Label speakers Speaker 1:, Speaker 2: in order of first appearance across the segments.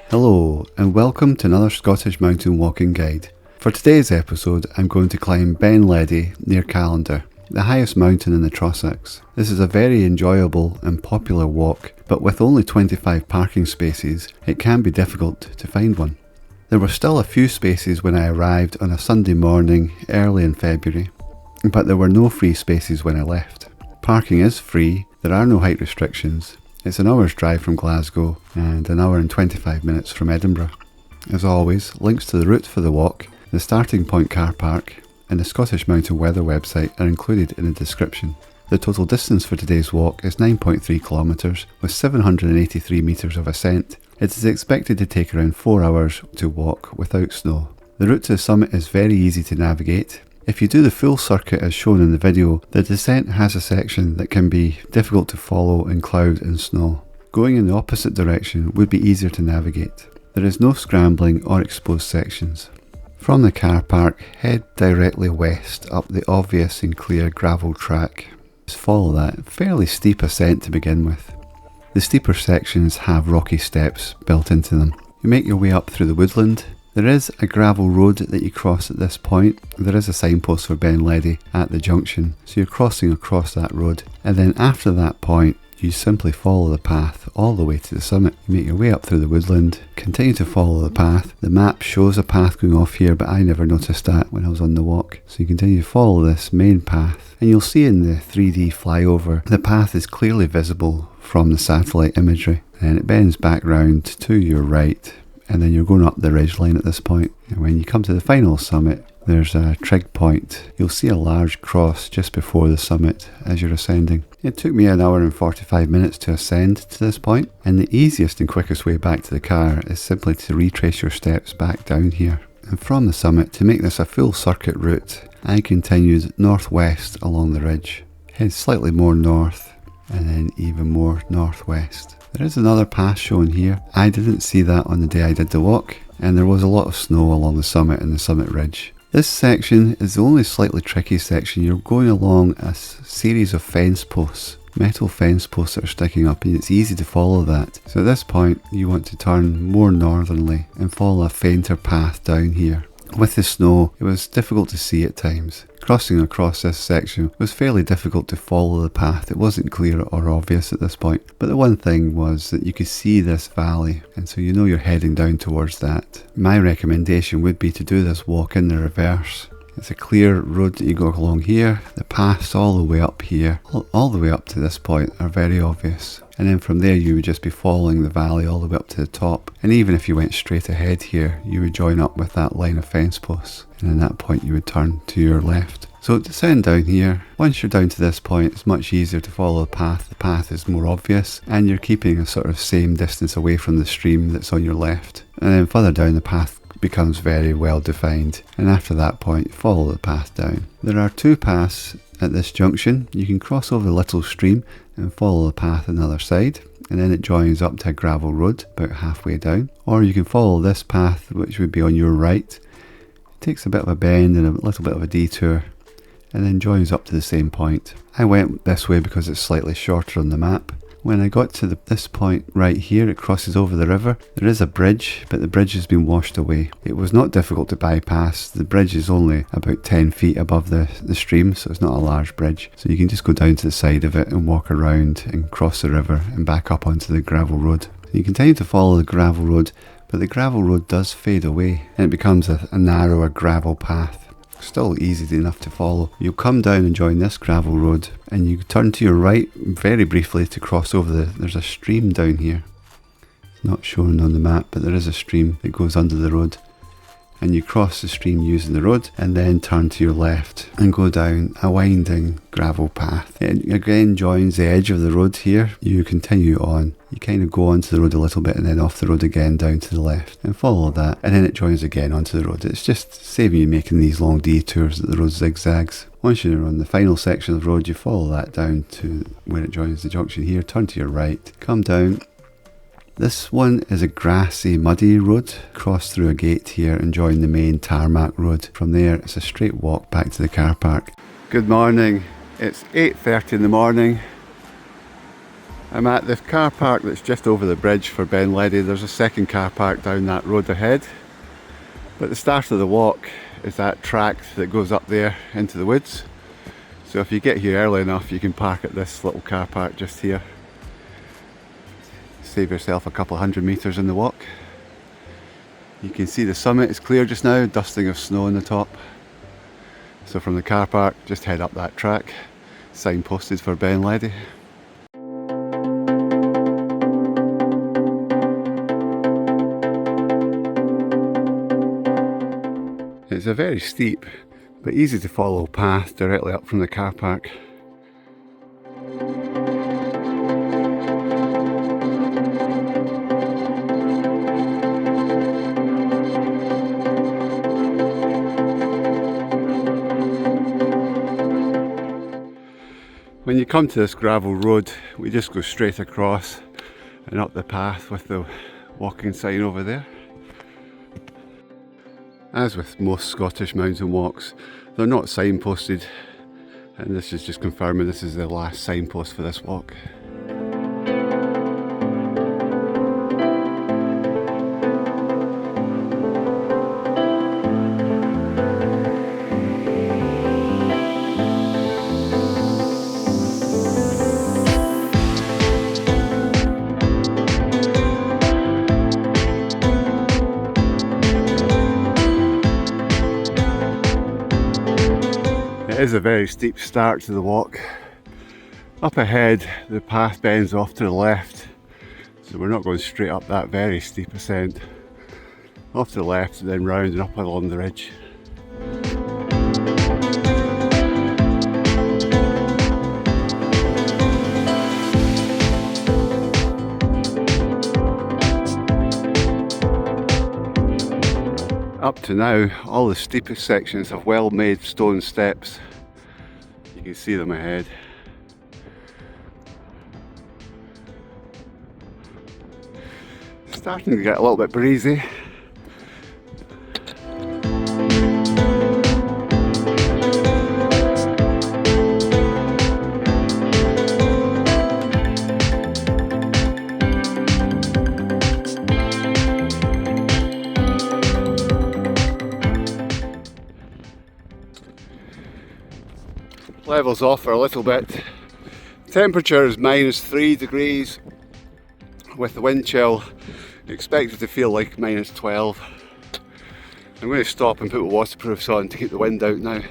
Speaker 1: Hello and welcome to another Scottish mountain walking guide. For today's episode I'm going to climb Ben Ledi near Callander, the highest mountain in the Trossachs. This is a very enjoyable and popular walk, but with only 25 parking spaces it can be difficult to find one. There were still a few spaces when I arrived on a Sunday morning early in February, but there were no free spaces when I left. Parking is free, there are no height restrictions. It's an hour's drive from Glasgow and an hour and 25 minutes from Edinburgh. As always, links to the route for the walk, the starting point car park and the Scottish Mountain Weather website are included in the description. The total distance for today's walk is 9.3 kilometres with 783 metres of ascent. It is expected to take around 4 hours to walk without snow. The route to the summit is very easy to navigate. If you do the full circuit as shown in the video, the descent has a section that can be difficult to follow in cloud and snow. Going in the opposite direction would be easier to navigate. There is no scrambling or exposed sections. From the car park, head directly west up the obvious and clear gravel track. Just follow that fairly steep ascent to begin with. The steeper sections have rocky steps built into them. You make your way up through the woodland. There is a gravel road that you cross at this point. There is a signpost for Ben Ledi at the junction, so you're crossing across that road, and then after that point you simply follow the path all the way to the summit. You make your way up through the woodland, continue to follow the path. The map shows a path going off here, but I never noticed that when I was on the walk. So you continue to follow this main path, and you'll see in the 3D flyover the path is clearly visible from the satellite imagery, and it bends back round to your right. And then you're going up the ridgeline at this point. And when you come to the final summit, there's a trig point. You'll see a large cross just before the summit as you're ascending. It took me an hour and 45 minutes to ascend to this point, and the easiest and quickest way back to the car is simply to retrace your steps back down here. And from the summit, to make this a full circuit route, I continued northwest along the ridge. Head slightly more north, and then even more northwest. There is another path shown here. I didn't see that on the day I did the walk, and there was a lot of snow along the summit and the summit ridge. This section is the only slightly tricky section. You're going along a series of fence posts, metal fence posts that are sticking up, and it's easy to follow that. So at this point you want to turn more northerly and follow a fainter path down here. With the snow, it was difficult to see at times. Crossing across this section was fairly difficult to follow the path. It wasn't clear or obvious at this point. But the one thing was that you could see this valley, and so you know you're heading down towards that. My recommendation would be to do this walk in the reverse. It's a clear road that you go along here. The paths all the way up here, all the way up to this point are very obvious. And then from there you would just be following the valley all the way up to the top. And even if you went straight ahead here, you would join up with that line of fence posts. And at that point you would turn to your left. So descend down here. Once you're down to this point, it's much easier to follow the path. The path is more obvious, and you're keeping a sort of same distance away from the stream that's on your left. And then further down, the path becomes very well defined. And after that point, follow the path down. There are two paths at this junction. You can cross over the little stream and follow the path on the other side, and then it joins up to a gravel road about halfway down. Or you can follow this path, which would be on your right. It takes a bit of a bend and a little bit of a detour, and then joins up to the same point. I went this way because it's slightly shorter on the map. When I got to this point right here, it crosses over the river. There is a bridge, but the bridge has been washed away. It was not difficult to bypass. The bridge is only about 10 feet above the stream, so it's not a large bridge. So you can just go down to the side of it and walk around and cross the river and back up onto the gravel road. You continue to follow the gravel road, but the gravel road does fade away and it becomes a narrower gravel path. Still easy enough to follow. You'll come down and join this gravel road, and you turn to your right very briefly to cross over there's a stream down here. It's not shown on the map, but there is a stream that goes under the road. And you cross the stream using the road and then turn to your left and go down a winding gravel path. It again joins the edge of the road here. You continue on. You kind of go onto the road a little bit and then off the road again down to the left and follow that, and then it joins again onto the road. It's just saving you making these long detours that the road zigzags. Once you're on the final section of the road, you follow that down to where it joins the junction here, turn to your right, come down. This one is a grassy, muddy road. Cross through a gate here and join the main tarmac road. From there, it's a straight walk back to the car park. Good morning. It's 8:30 in the morning. I'm at the car park that's just over the bridge for Ben Ledi. There's a second car park down that road ahead. But the start of the walk is that track that goes up there into the woods. So if you get here early enough, you can park at this little car park just here. Save yourself a couple hundred metres in the walk. You can see the summit is clear just now, dusting of snow on the top. So from the car park, just head up that track, signposted for Ben Ledi. It's a very steep but easy to follow path directly up from the car park. When you come to this gravel road, we just go straight across and up the path with the walking sign over there. As with most Scottish mountain walks, they're not signposted, and this is just confirming this is the last signpost for this walk. It is a very steep start to the walk. Up ahead, the path bends off to the left, so we're not going straight up that very steep ascent. Off to the left and then round and up along the ridge. Up to now, all the steepest sections have well-made stone steps. You can see them ahead. Starting to get a little bit breezy. Levels off for a little bit. Temperature is -3 degrees with the wind chill expected to feel like -12. I'm going to stop and put waterproofs on to keep the wind out now.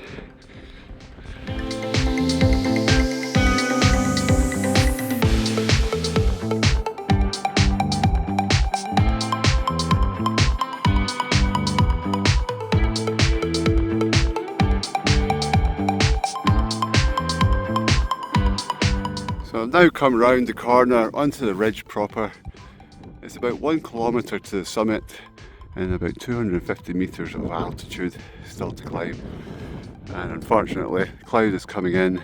Speaker 1: So I've now come round the corner onto the ridge proper. It's about 1 kilometre to the summit and about 250 metres of altitude still to climb. And unfortunately, the cloud is coming in.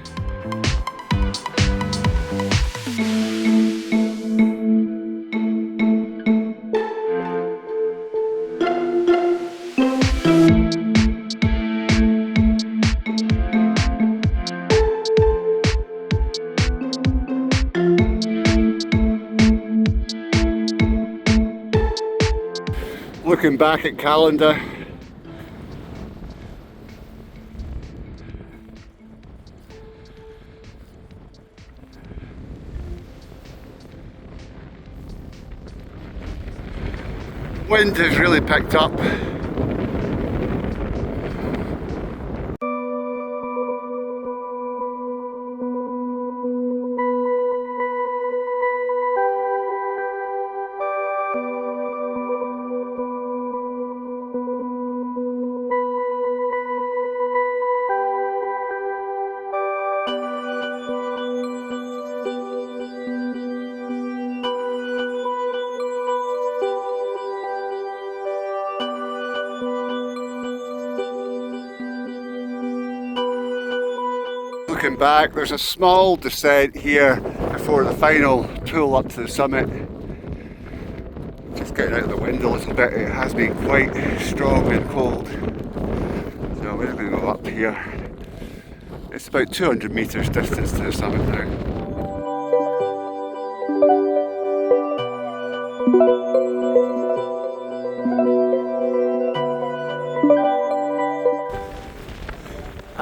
Speaker 1: Looking back at Callander, wind has really picked up. Looking back, there's a small descent here before the final pull up to the summit. Just getting out of the wind a little bit, it has been quite strong and cold. So we're going to go up here. It's about 200 metres distance to the summit now.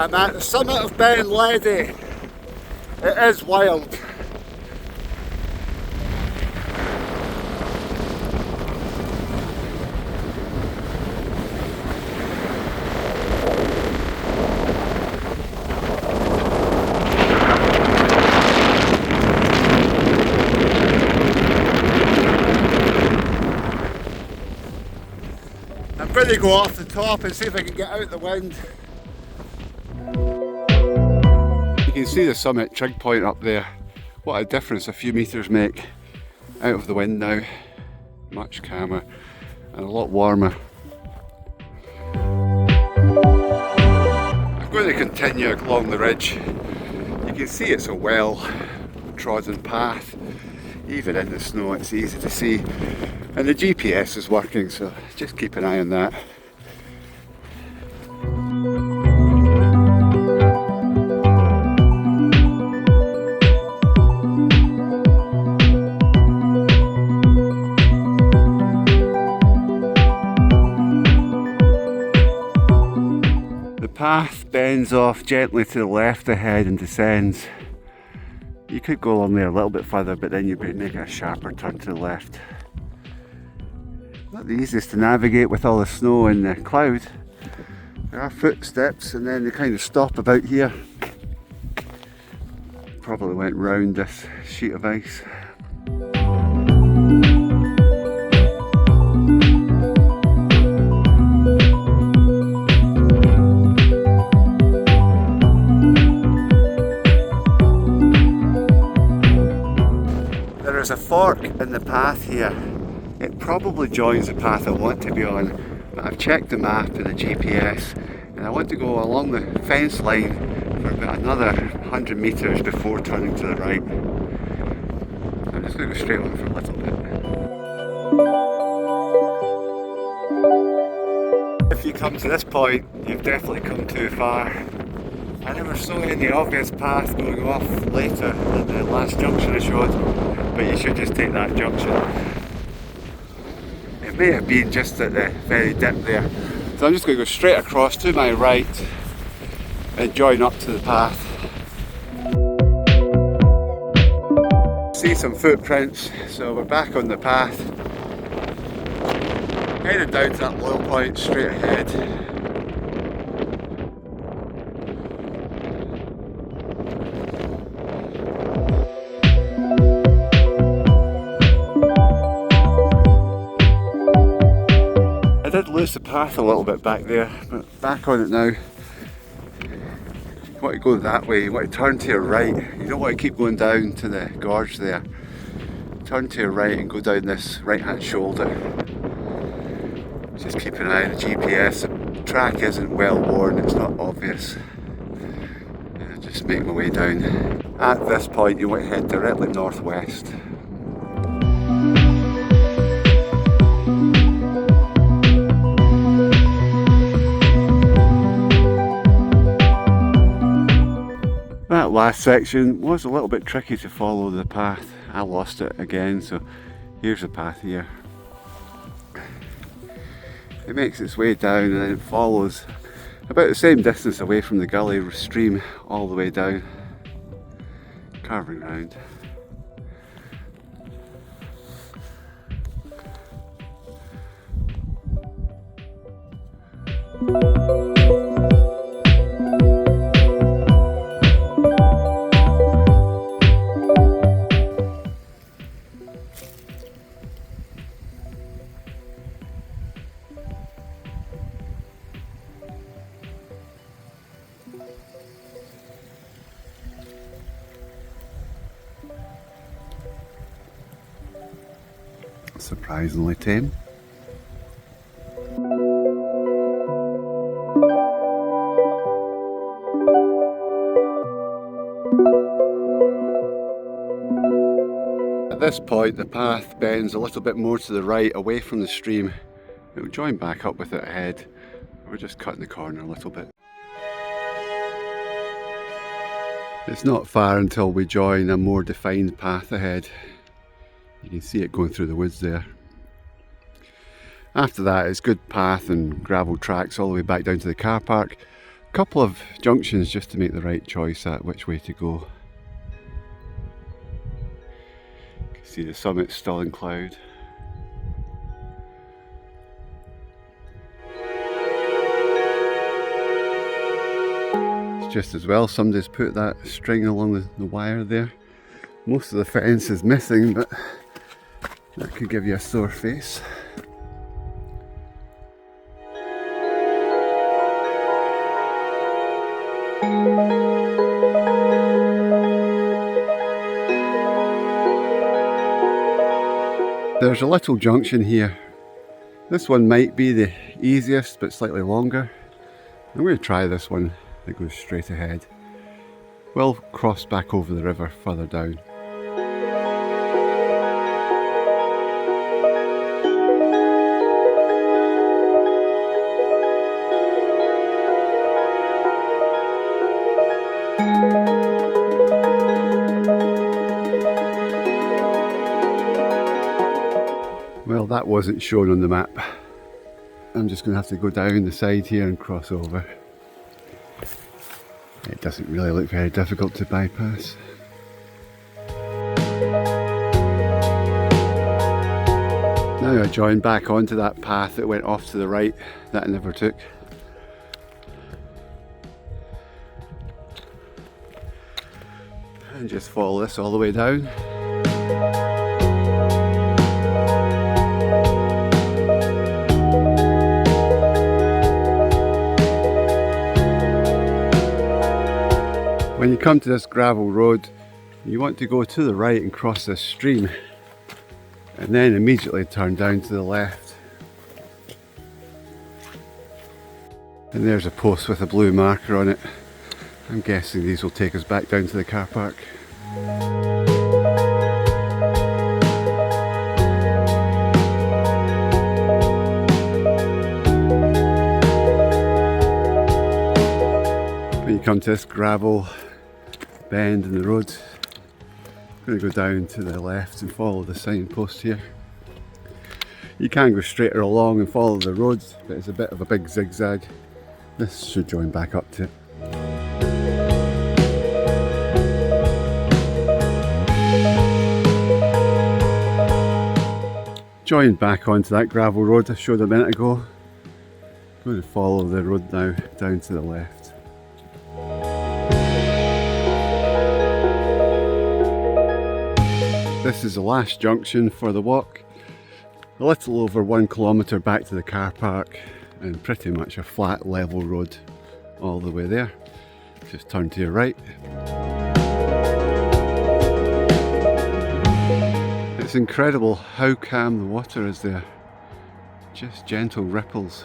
Speaker 1: I'm at the summit of Ben Ledi. It is wild. I'm going to go off the top and see if I can get out the wind. You can see the summit trig point up there. What a difference a few metres make. Out of the wind now, much calmer and a lot warmer. I'm going to continue along the ridge. You can see it's a well trodden path. Even in the snow it's easy to see, and the GPS is working, so just keep an eye on that. The path bends off gently to the left ahead and descends. You could go along there a little bit further, but then you'd be making a sharper turn to the left. Not the easiest to navigate with all the snow and the cloud. There are footsteps and then they kind of stop about here. Probably went round this sheet of ice. There's a fork in the path here. It probably joins the path I want to be on, but I've checked the map and the GPS and I want to go along the fence line for about another 100 metres before turning to the right. I'm just going to go straight on for a little bit. If you come to this point, you've definitely come too far. I never saw any obvious path going off later than the last junction I showed, but you should just take that junction. It may have been just at the very dip there. So I'm just going to go straight across to my right and join up to the path. See some footprints, so we're back on the path. Headed down to that low point straight ahead. I did lose the path a little bit back there, but back on it now. You want to go that way, you want to turn to your right. You don't want to keep going down to the gorge there. Turn to your right and go down this right hand shoulder. Just keep an eye on the GPS. The track isn't well worn, it's not obvious. Just make my way down. At this point you want to head directly northwest. That last section was a little bit tricky to follow the path. I lost it again, so here's the path here. It makes its way down and then it follows about the same distance away from the gully stream all the way down, curving round. Surprisingly tame. At this point the path bends a little bit more to the right away from the stream. It will join back up with it ahead. We're just cutting the corner a little bit. It's not far until we join a more defined path ahead. You can see it going through the woods there. After that it's good path and gravel tracks all the way back down to the car park. Couple of junctions just to make the right choice at which way to go. You can see the summit's still in cloud. It's just as well somebody's put that string along the wire there. Most of the fence is missing, but that could give you a sore face. There's a little junction here. This one might be the easiest, but slightly longer. I'm going to try this one that goes straight ahead. We'll cross back over the river further down. Well, that wasn't shown on the map. I'm just going to have to go down the side here and cross over. It doesn't really look very difficult to bypass. Now I join back onto that path that went off to the right that I never took. And just follow this all the way down. When you come to this gravel road, you want to go to the right and cross this stream, and then immediately turn down to the left. And there's a post with a blue marker on it. I'm guessing these will take us back down to the car park. When you come to this gravel bend in the road, I'm going to go down to the left and follow the signpost here. You can go straighter along and follow the road, but it's a bit of a big zigzag. This should join back up to it. Joined back onto that gravel road I showed a minute ago. I'm going to follow the road now down to the left. This is the last junction for the walk. A little over 1 kilometre back to the car park and pretty much a flat level road all the way there. Just turn to your right. It's incredible how calm the water is there. Just gentle ripples.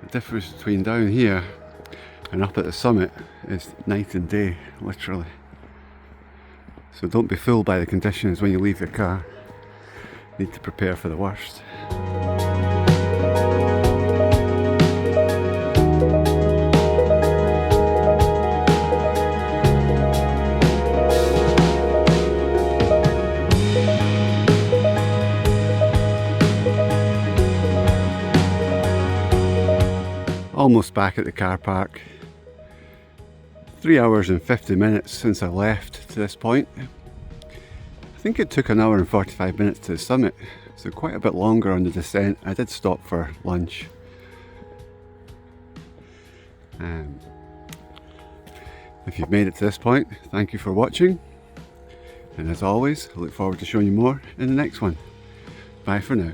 Speaker 1: The difference between down here and up at the summit is night and day, literally. So don't be fooled by the conditions when you leave your car. You need to prepare for the worst. Almost back at the car park. 3 hours and 50 minutes since I left to this point. I think it took 1 hour and 45 minutes to the summit, so quite a bit longer on the descent. I did stop for lunch. If you've made it to this point, thank you for watching. And as always, I look forward to showing you more in the next one. Bye for now.